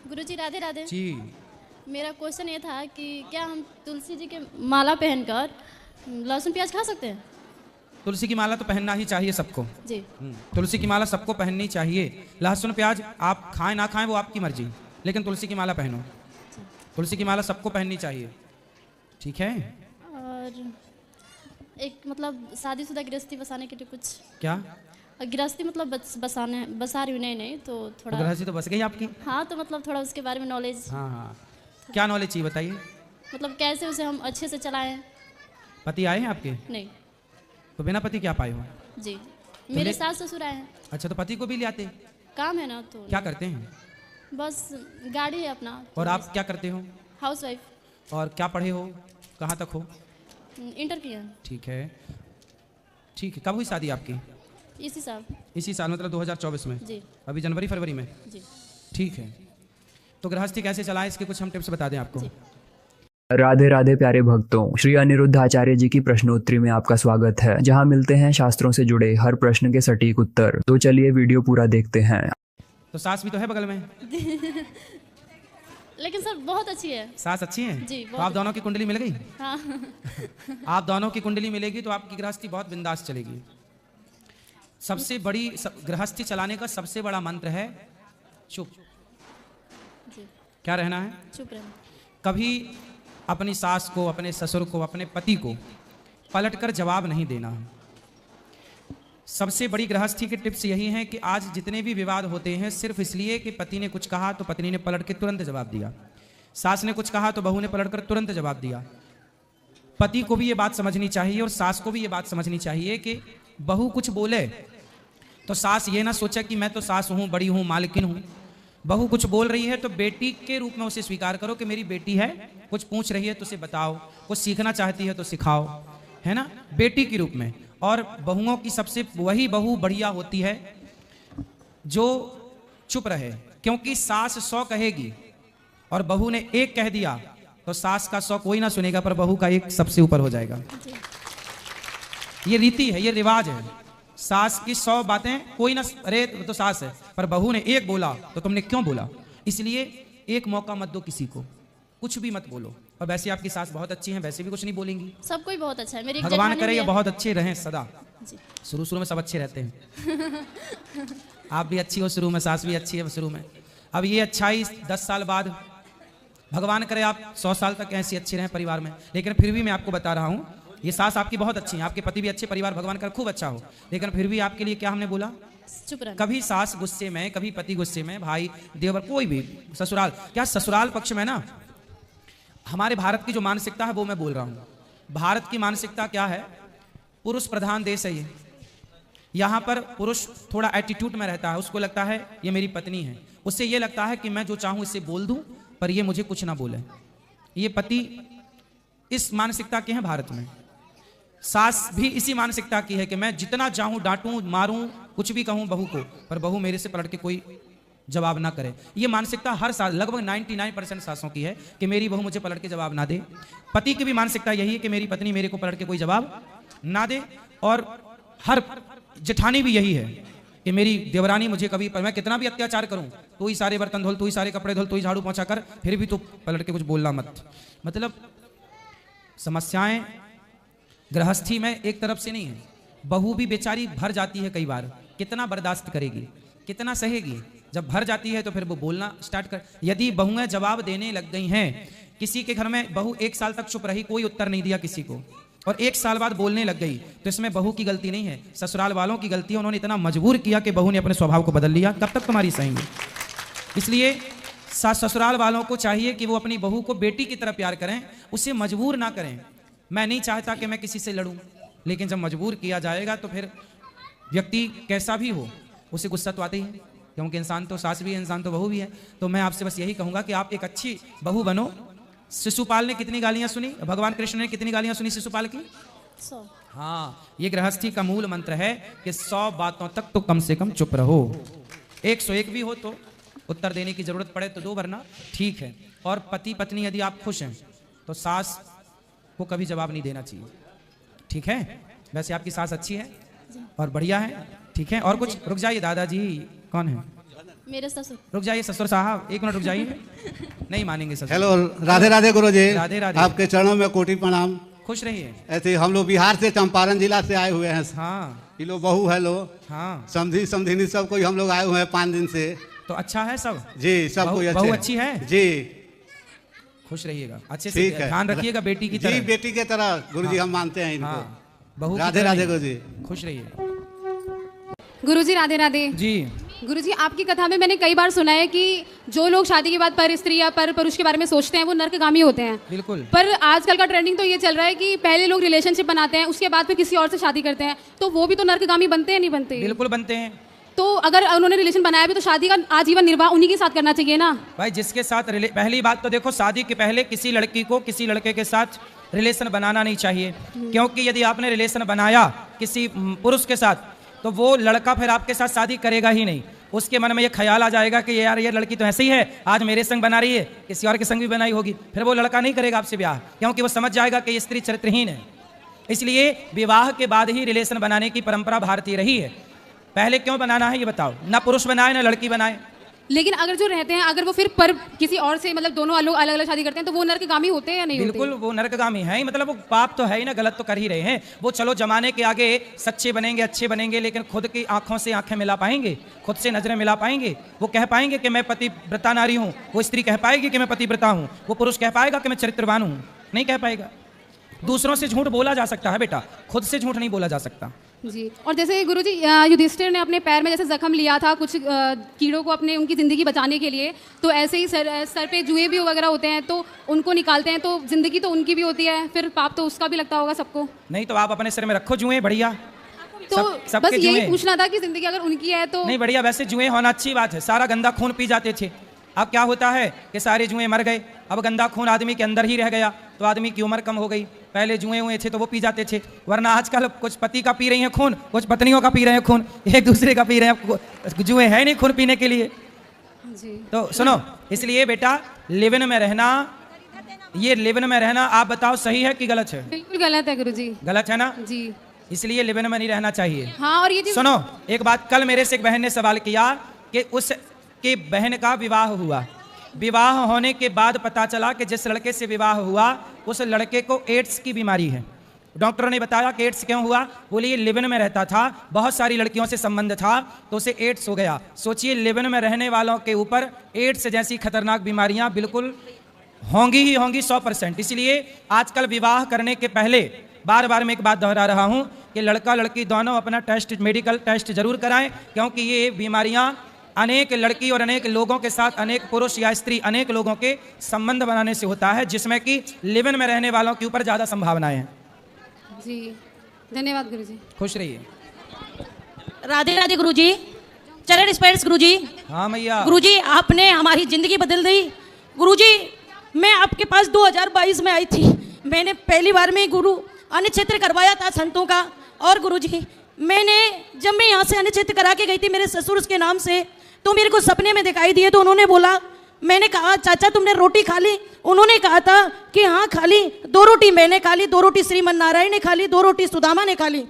गुरुजी राधे राधे। जी। मेरा क्वेश्चन ये था कि क्या हम तुलसी जी के माला पहनकर लहसुन प्याज खा सकते हैं? तुलसी की माला तो पहनना ही चाहिए सबको। जी। तुलसी की माला सबको पहननी चाहिए। लहसुन प्याज आप खाएं ना खाएं वो आपकी मर्जी, लेकिन तुलसी की माला पहनो। तुलसी की माला सबको पहननी चाहिए, ठीक है। और एक मतलब शादीशुदा गृहस्थी बसाने के लिए कुछ क्या गृहस्थी मतलब बसा रही हूँ, नहीं तो थोड़ा गृहस्थी तो बस गई आपकी। हाँ, तो मतलब थोड़ा उसके बारे में नॉलेज, हाँ हाँ, क्या नॉलेज चाहिए बताइए। मतलब कैसे उसे हम अच्छे से चलाएं। पति आए हैं आपके? नहीं तो बिना पति क्या पाए हो? जी, मेरे सास ससुर आए हैं। अच्छा, तो पति को भी ले आते? काम है ना, तो क्या करते हैं? बस गाड़ी है अपना। और आप क्या करते हो? House wife. और क्या पढ़े हो, कहाँ तक हो? इंटर किया। ठीक है, ठीक है। कब हुई शादी आपकी? इसी साल। इसी साल मतलब 2024 में? जी। अभी जनवरी फरवरी में? जी। ठीक है। तो गृहस्थी कैसे चलाएं इसके कुछ हम टिप्स बता दें आपको। राधे राधे प्यारे भक्तों, श्री अनिरुद्ध आचार्य जी की प्रश्नोत्तरी में आपका स्वागत है, जहां मिलते हैं शास्त्रों से जुड़े हर प्रश्न के सटीक उत्तर। तो चलिए वीडियो पूरा देखते हैं। तो सास भी तो है बगल में? लेकिन सर बहुत अच्छी है। सास अच्छी है जी, तो आप दोनों की कुंडली मिल गई। हाँ। आप दोनों की कुंडली मिलेगी तो आपकी गृहस्थी बहुत बिंदास चलेगी। सबसे बड़ी गृहस्थी चलाने का सबसे बड़ा मंत्र है चुप। जी। क्या रहना है? चुप रहना। कभी अपनी सास को, अपने ससुर को, अपने पति को पलटकर जवाब नहीं देना। सबसे बड़ी गृहस्थी की टिप्स यही है कि आज जितने भी विवाद होते हैं सिर्फ इसलिए कि पति ने कुछ कहा तो पत्नी ने पलट के तुरंत जवाब दिया, सास ने कुछ कहा तो बहू ने पलटकर तुरंत जवाब दिया। पति को भी ये बात समझनी चाहिए और सास को भी ये बात समझनी चाहिए कि बहू कुछ बोले तो सास ये ना सोचे कि मैं तो सास हूँ, बड़ी हूँ, मालकिन हूँ। बहू कुछ बोल रही है तो बेटी के रूप में उसे स्वीकार करो कि मेरी बेटी है, कुछ पूछ रही है तो उसे बताओ, कुछ सीखना चाहती है तो सिखाओ, है ना, बेटी के रूप में। और बहुओं की सबसे वही बहू बढ़िया होती है जो चुप रहे, क्योंकि सास 100 कहेगी और बहू ने 1 कह दिया तो सास का 100 कोई ना सुनेगा, पर बहू का 1 सबसे ऊपर हो जाएगा। ये रीति है, ये रिवाज है। सास की 100 बातें कोई ना, अरे तो सास है, पर बहू ने 1 बोला तो तुमने क्यों बोला। इसलिए 1 मौका मत दो किसी को, कुछ भी मत बोलो। और वैसे आपकी सास बहुत अच्छी हैं, वैसे भी कुछ नहीं बोलेंगी। सब कोई बहुत अच्छा है। मेरी भगवान करे ये बहुत अच्छे रहें सदा। जी। शुरू शुरू में सब अच्छे रहते हैं। आप भी अच्छी हो शुरू में, सास भी अच्छी है शुरू में। अब ये अच्छाई 10 साल बाद, भगवान करे आप 100 साल तक ऐसी अच्छी रहें परिवार में। लेकिन फिर भी मैं आपको बता रहा हूँ, ये सास आपकी बहुत अच्छी है, आपके पति भी अच्छे, परिवार भगवान कर खूब अच्छा हो। लेकिन फिर भी आपके लिए क्या हमने बोला? चुप रहना। कभी सास गुस्से में, कभी पति गुस्से में, भाई देवर कोई भी, ससुराल क्या, ससुराल पक्ष में ना हमारे भारत की जो मानसिकता है वो मैं बोल रहा हूँ। भारत की मानसिकता क्या है? पुरुष प्रधान देश है ये। यहाँ पर पुरुष थोड़ा एटीट्यूड में रहता है, उसको लगता है ये मेरी पत्नी है, उससे ये लगता है कि मैं जो चाहूँ इससे बोल दूँ पर ये मुझे कुछ ना बोले। ये पति इस मानसिकता के हैं भारत में। सास भी इसी मानसिकता की है कि मैं जितना चाहूँ डांटूं, मारूं, कुछ भी कहूँ बहू को, पर बहू मेरे से पलट के कोई जवाब ना करे। ये मानसिकता हर साल लगभग 99% सासों की है कि मेरी बहू मुझे पलट के जवाब ना दे। पति की भी मानसिकता यही है कि मेरी पत्नी मेरे को पलट के कोई जवाब ना दे। और हर जेठानी भी यही है कि मेरी देवरानी मुझे कभी, पर मैं कितना भी अत्याचार करूं तो ही सारे बर्तन धोल, तो ही सारे कपड़े धोल, तो ही झाड़ू पहुंचा कर, फिर भी तो पलट के कुछ बोलना मत। मतलब समस्याएं गृहस्थी में एक तरफ से नहीं है। बहू भी बेचारी भर जाती है कई बार, कितना बर्दाश्त करेगी, कितना सहेगी। जब भर जाती है तो फिर वो बोलना स्टार्ट कर। यदि बहुएं जवाब देने लग गई हैं, किसी के घर में बहू 1 साल तक चुप रही, कोई उत्तर नहीं दिया किसी को, और 1 साल बाद बोलने लग गई, तो इसमें बहू की गलती नहीं है, ससुराल वालों की गलती है। उन्होंने इतना मजबूर किया कि बहू ने अपने स्वभाव को बदल लिया। कब तक तुम्हारी सहेंगे? इसलिए ससुराल वालों को चाहिए कि वो अपनी बहू को बेटी की तरह प्यार करें, उसे मजबूर ना करें। मैं नहीं चाहता कि मैं किसी से लड़ूं, लेकिन जब मजबूर किया जाएगा तो फिर व्यक्ति कैसा भी हो उसे गुस्सा तो आता ही है, क्योंकि इंसान तो सास भी है, इंसान तो बहू भी है। तो मैं आपसे बस यही कहूंगा कि आप एक अच्छी बहू बनो। शिशुपाल ने कितनी गालियां सुनी, भगवान कृष्ण ने कितनी गालियां सुनी शिशुपाल की? 100। हाँ, ये गृहस्थी का मूल मंत्र है कि 100 बातों तक तो कम से कम चुप रहो। 101 भी हो तो उत्तर देने की जरूरत पड़े तो दो, वरना ठीक है। और पति पत्नी यदि आप खुश हैं तो सास को कभी जवाब नहीं देना चाहिए, ठीक है। वैसे आपकी सास अच्छी है और बढ़िया है, ठीक है। और कुछ? रुक जाइए दादाजी, कौन है? मेरे ससुर। रुक जाइए ससुर साहब, एक मिनट रुक जाइए। नहीं मानेंगे ससुर। हेलो, राधे राधे गुरु जी। राधे राधे। आपके चरणों में कोटि प्रणाम। खुश रहिए। ऐसे हम लोग बिहार से चंपारण जिला से आए हुए हैं। हाँ ये लो बहू है लो, हाँ, समझी समझिनी सब कोई हम लोग आए हुए हैं 5 दिन से। तो अच्छा है सब। जी सब बहू- कोई अच्छे बहू हैं। अच्छी है? जी खुश रहिएगा, अच्छे से ठीक है। ध्यान रखिएगा बेटी की जी तरह। बेटी के तरह गुरु जी हम मानते हैं इनको। हाँ, बहू की राधे तरह राधे नहीं। गुरु जी। खुश रहिए गुरुजी राधे राधे। जी। गुरुजी आपकी कथा में मैंने कई बार सुना है कि जो लोग शादी के बाद पर स्त्री या पर पुरुष के बारे में सोचते हैं वो नर्कगामी होते हैं। बिल्कुल। पर आजकल का ट्रेंडिंग तो ये चल रहा है कि पहले लोग रिलेशनशिप बनाते हैं, उसके बाद फिर किसी और से शादी करते हैं, तो वो भी तो नर्कगामी बनते हैं नहीं बनते? बिल्कुल बनते हैं। तो अगर उन्होंने रिलेशन बनाया भी तो शादी का आजीवन निर्वाह उन्हीं के साथ करना चाहिए ना। भाई जिसके साथ पहली बात तो देखो, शादी के पहले किसी लड़की को किसी लड़के के साथ रिलेशन बनाना नहीं चाहिए, क्योंकि यदि आपने रिलेशन बनाया किसी पुरुष के साथ तो वो लड़का फिर आपके साथ शादी करेगा ही नहीं। उसके मन में ये ख्याल आ जाएगा कि यार ये लड़की तो ऐसे ही है, आज मेरे संग बना रही है, किसी और के संग भी बनाई होगी, फिर वो लड़का नहीं करेगा आपसे ब्याह, क्योंकि वो समझ जाएगा कि ये स्त्री चरित्रहीन है। इसलिए विवाह के बाद ही रिलेशन बनाने की परंपरा भारतीय रही है। पहले क्यों बनाना है ये बताओ, ना पुरुष बनाए ना लड़की बनाए। लेकिन अगर जो रहते हैं अगर वो फिर पर किसी और से मतलब दोनों अलग अलग शादी करते हैं तो वो नर्कगामी होते हैं या नहीं बिल्कुल होते? वो नरकगामी है ही, मतलब वो पाप तो है ही ना, गलत तो कर ही रहे हैं वो। चलो जमाने के आगे सच्चे बनेंगे, अच्छे बनेंगे, लेकिन खुद की आंखों से आंखें मिला पाएंगे, खुद से नजरें मिला पाएंगे? वो कह पाएंगे कि मैं पतिव्रता नारी हूँ? वो स्त्री कह पाएगी कि मैं पतिव्रता हूँ? वो पुरुष कह पाएगा कि मैं चरित्रवान हूँ? नहीं कह पाएगा। दूसरों से झूठ बोला जा सकता है बेटा, खुद से झूठ नहीं बोला जा सकता। जी। और जैसे गुरुजी युधिष्ठिर ने अपने पैर में जैसे जख्म लिया था कुछ कीड़ों को अपने उनकी ज़िंदगी बचाने के लिए, तो ऐसे ही सर पे जुए भी वगैरह होते हैं तो उनको निकालते हैं, तो ज़िंदगी तो उनकी भी होती है, फिर पाप तो उसका भी लगता होगा सबको। नहीं तो आप अपने सिर में रखो जुए, बढ़िया। तो सबके बस यही जुए। पूछना था कि ज़िंदगी अगर उनकी है तो नहीं बढ़िया, वैसे जुए होना अच्छी बात है, सारा गंदा खून पी जाते थे। अब क्या होता है कि सारे जुए मर गए, अब गंदा खून आदमी के अंदर ही रह गया, तो आदमी की उम्र कम हो गई। पहले जुए हुए थे तो वो पी जाते थे, वरना आजकल कुछ पति का पी रही हैं खून, कुछ पत्नियों का पी रहे हैं खून, एक दूसरे का पी रहे हैं। जुए है नहीं खून पीने के लिए। जी। तो सुनो, इसलिए बेटा लिव-इन में रहना, ये लिव-इन में रहना आप बताओ सही है कि गलत है? बिल्कुल गलत है गुरुजी। गलत है ना? जी इसलिए लिव-इन में नहीं रहना चाहिए। हाँ। और ये चीज़ सुनो एक बात, कल मेरे से एक बहन ने सवाल किया कि उसके बहन का विवाह हुआ, विवाह होने के बाद पता चला कि जिस लड़के से विवाह हुआ उस लड़के को एड्स की बीमारी है। डॉक्टर ने बताया कि एड्स क्यों हुआ? बोले ये लिव-इन में रहता था, बहुत सारी लड़कियों से संबंध था तो उसे एड्स हो गया। सोचिए लिव-इन में रहने वालों के ऊपर एड्स जैसी खतरनाक बीमारियां बिल्कुल होंगी ही होंगी 100%। इसलिए आजकल विवाह करने के पहले बार बार मैं एक बात दोहरा रहा हूं कि लड़का लड़की दोनों अपना टेस्ट, मेडिकल टेस्ट जरूर कराएं, क्योंकि ये बीमारियां अनेक लड़की और अनेक लोगों के साथ, अनेक पुरुष या स्त्री, अनेक लोगों के संबंध बनाने से होता है, जिसमें कि लिव-इन में रहने वालों के ऊपर ज़्यादा संभावनाएं हैं। जी। धन्यवाद गुरुजी। खुश रहिए। राधे राधे गुरुजी, चरण स्पर्श गुरुजी। हाँ मैया। गुरुजी आपने हमारी जिंदगी बदल दी। गुरुजी मैं आपके पास 2022 में आई थी, मैंने पहली बार में गुरु अन्नक्षेत्र करवाया था संतों का। और गुरुजी मैंने जब मैं यहाँ से अन्नक्षेत्र करा के गई थी मेरे ससुर के नाम से, तो मेरे को सपने में दिखाई दिए, तो उन्होंने बोला, मैंने कहा चाचा तुमने रोटी खा ली? उन्होंने कहा था कि हाँ खा ली, 2 रोटी मैंने खा ली, 2 रोटी श्रीमन नारायण ने खा ली, 2 रोटी सुदामा ने खा ली।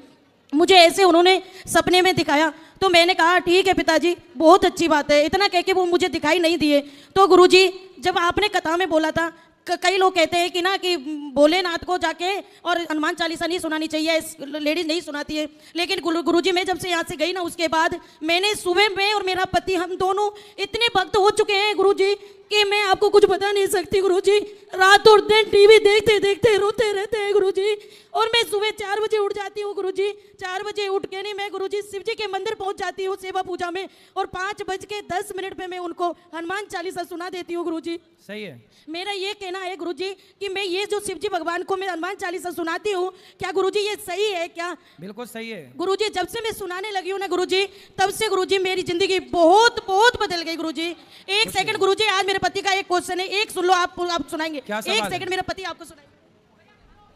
मुझे ऐसे उन्होंने सपने में दिखाया, तो मैंने कहा ठीक है पिताजी बहुत अच्छी बात है, इतना कह के वो मुझे दिखाई नहीं दिए। तो गुरुजी जब आपने कथा में बोला था, कई लोग कहते हैं कि ना कि भोलेनाथ को जाके और हनुमान चालीसा नहीं सुनानी चाहिए, लेडीज नहीं सुनाती है, लेकिन गुरुजी मैं जब से यहाँ से गई ना उसके बाद मैंने सुबह में और मेरा पति हम दोनों इतने भक्त हो चुके हैं गुरुजी कि मैं आपको कुछ बता नहीं सकती गुरुजी। रात और दिन टीवी देखते देखते रोते रहते हैं गुरुजी, और मैं सुबह 4 बजे उठ जाती हूँ गुरुजी। 4 बजे उठ के नहीं मैं गुरुजी शिव जी के मंदिर पहुँच जाती हूँ सेवा पूजा में, और 5:10 पे मैं उनको हनुमान चालीसा सुना देती हूँ गुरुजी। सही है। मेरा ये कहना है गुरुजी कि मैं ये जो शिव जी भगवान को मैं हनुमान चालीसा सुनाती हूँ, क्या गुरुजी ये सही है क्या? बिल्कुल सही है गुरुजी। जब से मैं सुनाने लगी हूँ ना गुरुजी, तब से गुरुजी मेरी जिंदगी बहुत बहुत बदल गई गुरुजी। 1 सेकंड गुरुजी, आज मेरे पति का एक क्वेश्चन है, एक सुन लो, आप सुनाएंगे? 1 सेकंड मेरा पति आपको सुनाएंगे।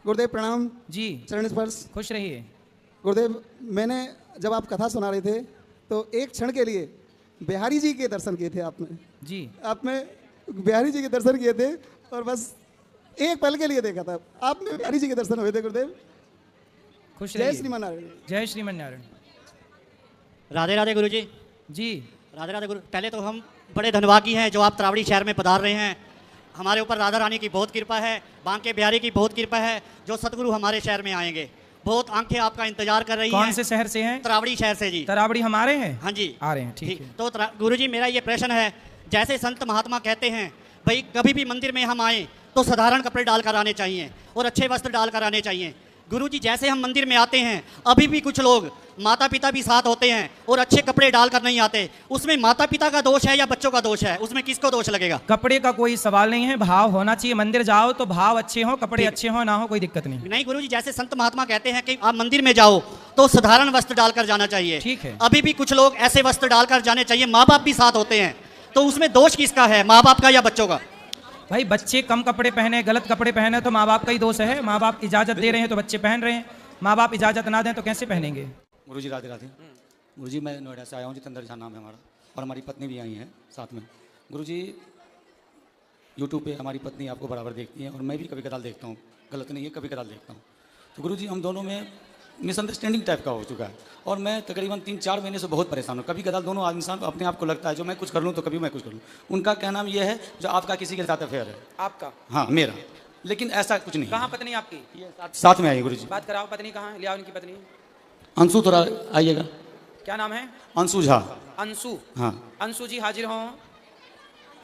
गुरुदेव प्रणाम जी। चरण स्पर्श। खुश रहिए। गुरुदेव मैंने जब आप कथा सुना रहे थे तो एक क्षण के लिए बिहारी जी के दर्शन किए थे आपने जी। आपने बिहारी जी के दर्शन किए थे और बस एक पल के लिए देखा था आपने, बिहारी जी के दर्शन हुए थे गुरुदेव। खुश जय रहिए। श्रीमान नारायण। जय श्रीमन नारायण। राधे राधे गुरुजी। जी। राधे राधे गुरु। पहले तो हम बड़े धन्यवादी हैं जो आप तरावड़ी शहर में पधार रहे हैं। हमारे ऊपर राधा रानी की बहुत कृपा है, बांके बिहारी की बहुत कृपा है जो सतगुरु हमारे शहर में आएंगे। बहुत आंखें आपका इंतजार कर रही हैं। कौन से शहर से हैं? तरावड़ी शहर से जी। तरावड़ी हमारे हैं? हाँ जी आ रहे हैं, ठीक है। तो गुरु जी मेरा ये प्रश्न है, जैसे संत महात्मा कहते हैं भाई कभी भी मंदिर में हम आए तो साधारण कपड़े डालकर आने चाहिए और अच्छे वस्त्र डालकर आने चाहिए। गुरु जी जैसे हम मंदिर में आते हैं, अभी भी कुछ लोग माता पिता भी साथ होते हैं और अच्छे कपड़े डालकर नहीं आते, उसमें माता पिता का दोष है या बच्चों का दोष है? उसमें किसको दोष लगेगा? कपड़े का कोई सवाल नहीं है, भाव होना चाहिए। मंदिर जाओ तो भाव अच्छे हो, कपड़े अच्छे हो ना हो, कोई दिक्कत नहीं। नहीं गुरु जी, जैसे संत महात्मा कहते हैं कि आप मंदिर में जाओ तो साधारण वस्त्र डालकर जाना चाहिए, ठीक है। अभी भी कुछ लोग ऐसे वस्त्र डालकर जाने चाहिए, माँ बाप भी साथ होते हैं, तो उसमें दोष किसका है, माँ बाप का या बच्चों का? भाई बच्चे कम कपड़े पहने, गलत कपड़े पहने तो माँ बाप का ही दोष है। माँ बाप इजाजत दे रहे हैं तो बच्चे पहन रहे हैं, माँ बाप इजाजत ना दें तो कैसे पहनेंगे? गुरुजी राधे राधे। गुरुजी मैं नोएडा से आया हूँ, जितेंद्र झा नाम है हमारा, और हमारी पत्नी भी आई है साथ में। गुरुजी यूट्यूब पे हमारी पत्नी आपको बराबर देखती है और मैं भी कभी कदाल देखता हूँ, गलत नहीं है, कभी कदाल देखता हूँ। तो गुरुजी हम दोनों में मिसअंडरस्टैंडिंग टाइप का हो चुका है और मैं तकरीबन 3-4 महीने से बहुत परेशान हूँ। कभी कदाल दोनों इंसान को अपने आप को लगता है जो मैं कुछ कर लूँ तो कभी मैं कुछ कर लूँ। उनका कहना ये है जो आपका किसी के साथ अफेयर है। आपका? हाँ मेरा, लेकिन ऐसा कुछ नहीं। कहाँ पत्नी आपकी? ये साथ में आई गुरुजी। बात कराओ, पत्नी कहाँ है? ले आओ उनकी पत्नी। अंशु थोड़ा आइएगा। क्या नाम है? अंशु झा। अंशु? हाँ। अंशु जी हाजिर हो।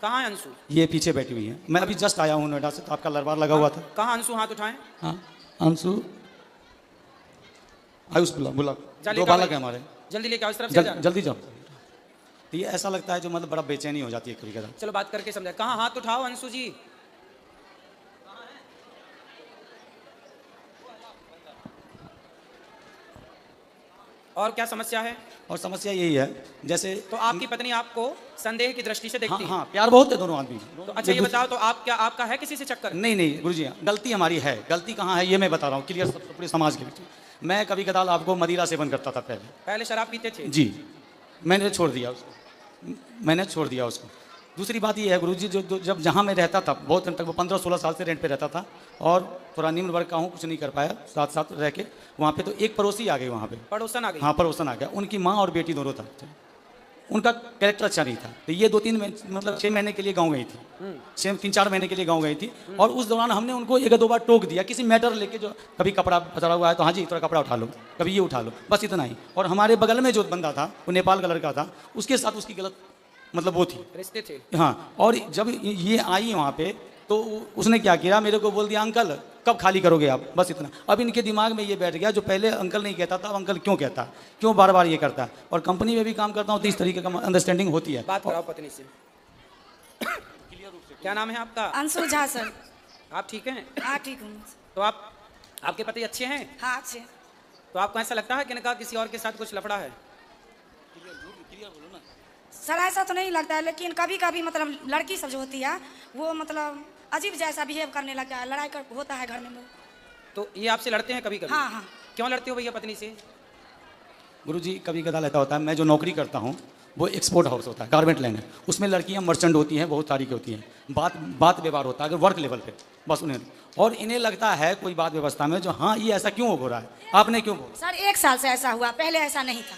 कहाँ है अंशु? ये पीछे बैठी हुई है। मैं अभी जस्ट आया हूँ नोएडा से, तो आपका लरबार लगा हुआ था। कहाँ अंशु? हाथ उठाएं। हाँ अंशु आयुष बुला दो बालक है हमारे। जल्दी लेके आओ, इस तरफ से जाना। जल्दी जाओ। तो ये ऐसा लगता है जो मतलब बड़ा बेचैनी हो जाती है कभी कभी। चलो बात करके समझा। कहाँ? हाथ उठाओ अंशु जी। और क्या समस्या है? और समस्या यही है जैसे तो आपकी पत्नी आपको संदेह की दृष्टि से देखती है? हाँ प्यार बहुत है दोनों आदमी। तो अच्छा ये बताओ, तो आप क्या, आपका है किसी से चक्कर? नहीं गुरुजी, गलती हमारी है। गलती कहाँ है ये मैं बता रहा हूँ, क्लियर पूरे समाज के बीच। मैं कभी कदाल आपको मदिरा सेवन करता था पहले शराब पीते थे जी, मैंने छोड़ दिया उसको। दूसरी बात ये है गुरुजी, जो जब जहाँ मैं रहता था बहुत दिन तक, वो 15-16 साल से रेंट पे रहता था और थोड़ा निम्न वर्ग का हूँ, कुछ नहीं कर पाया साथ साथ रह के वहाँ पे। तो एक पड़ोसी आ गई वहाँ पे, पड़ोसन आ गई। हाँ पड़ोसन आ गया, उनकी माँ और बेटी दोनों था। उनका कैरेक्टर अच्छा नहीं था। तो ये 6 महीने के लिए गाँव गई थी, 3-4 महीने के लिए गाँव गई थी। और उस दौरान हमने उनको 1-2 बार टोक दिया किसी मैटर लेके, जो कभी कपड़ा पचड़ा हुआ है तो हाँ जी थोड़ा कपड़ा उठा लो, कभी ये उठा लो, बस इतना ही। और हमारे बगल में जो बंदा था वो नेपाल का लड़का था, उसके साथ उसकी गलत मतलब वो थी, रिश्ते थे। हाँ। और जब ये आई वहाँ पे तो उसने क्या किया, मेरे को बोल दिया अंकल कब खाली करोगे आप, बस इतना। अब इनके दिमाग में ये बैठ गया, जो पहले अंकल नहीं कहता था अब अंकल क्यों कहता है, क्यों बार बार ये करता है। और कंपनी में भी काम करता हूँ तो इस तरीके का अंडरस्टैंडिंग होती है। बात कराओ पत्नी से। क्या नाम है आपका? अंशु झा सर। आप ठीक हैं? हाँ ठीक हूँ। तो आपके पति अच्छे हैं? हाँ अच्छे। तो आपको ऐसा लगता है कि इनका किसी और के साथ कुछ लफड़ा है? सर ऐसा तो नहीं लगता है, लेकिन कभी कभी मतलब लड़की सब जो होती है वो मतलब अजीब जैसा बिहेव करने लगता है, लड़ाई कर होता है घर में। तो ये आपसे लड़ते हैं कभी कभी? हाँ हाँ। क्यों लड़ते हो भैया पत्नी से? गुरुजी कभी कदाल ऐसा होता है, मैं जो नौकरी करता हूँ वो एक्सपोर्ट हाउस होता है, गारमेंट लाइन है, उसमें लड़कियाँ मर्चेंट होती हैं, बहुत सारी की होती हैं। बात व्यवहार होता है अगर वर्क लेवल पे, बस उन्हें, और इन्हें लगता है कोई बात व्यवस्था में जो हाँ ये ऐसा क्यों हो रहा है, आपने क्यों बोला? सर 1 साल से ऐसा हुआ, पहले ऐसा नहीं था।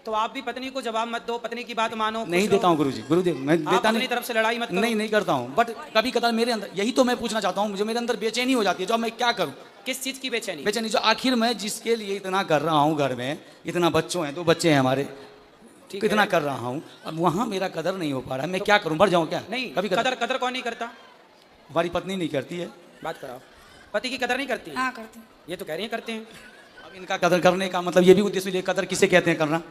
तो आप भी पत्नी को जवाब मत दो, पत्नी की बात मानो। नहीं देता हूँ गुरुजी, गुरुदेव मैं देता नहीं, तरफ से लड़ाई मत करो। नहीं करता हूँ, बट कभी कदाल मेरे अंदर, यही तो मैं पूछना चाहता हूँ, जो मेरे अंदर बेचैनी हो जाती है, जो मैं क्या करूँ। किस चीज की बेचैनी? बेचैनी जो आखिर मैं जिसके लिए इतना कर रहा हूँ, घर में इतना बच्चों हैं, 2 बच्चे हैं हमारे, इतना कर रहा हूँ, अब वहाँ मेरा कदर नहीं हो पा रहा है, मैं क्या करूँ, बढ़ जाऊँ क्या? नहीं कभी कदर कौन नहीं करता? हमारी पत्नी नहीं करती है। बात कराओ, पति की कदर नहीं करती? हाँ करती। ये तो कह रही है करते हैं। अब इनका कदर करने का मतलब ये भी उद्देश्य, कदर किसे कहते हैं करना?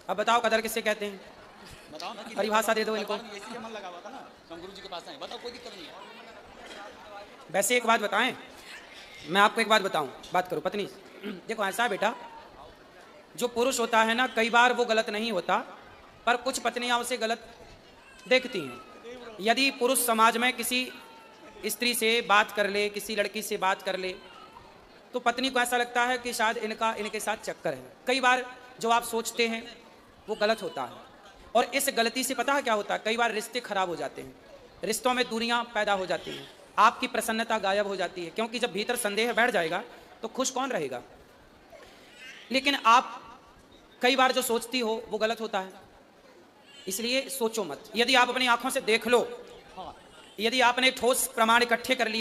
अब बताओ कदर किससे कहते हैं, परिभाषा दे दो इनको। वैसे एक बात बताएं, मैं आपको एक बात बताऊं, बात करो पत्नी। देखो ऐसा है बेटा, जो पुरुष होता है ना, कई बार वो गलत नहीं होता, पर कुछ पत्नियां उसे गलत देखती हैं। यदि पुरुष समाज में किसी स्त्री से बात कर ले, किसी लड़की से बात कर ले, तो पत्नी को ऐसा लगता है कि शायद इनके साथ चक्कर है। कई बार जो आप सोचते हैं वो गलत होता है, और इस गलती से पता है क्या होता है, कई बार रिश्ते खराब हो जाते हैं, रिश्तों में दूरियां पैदा हो जाती हैं, आपकी प्रसन्नता गायब हो जाती है, क्योंकि जब भीतर संदेह बैठ जाएगा तो खुश कौन रहेगा। लेकिन आप कई बार जो सोचती हो वो गलत होता है, इसलिए सोचो मत। यदि आप अपनी आंखों से देख लो, यदि आपने ठोस प्रमाण इकट्ठे कर लिए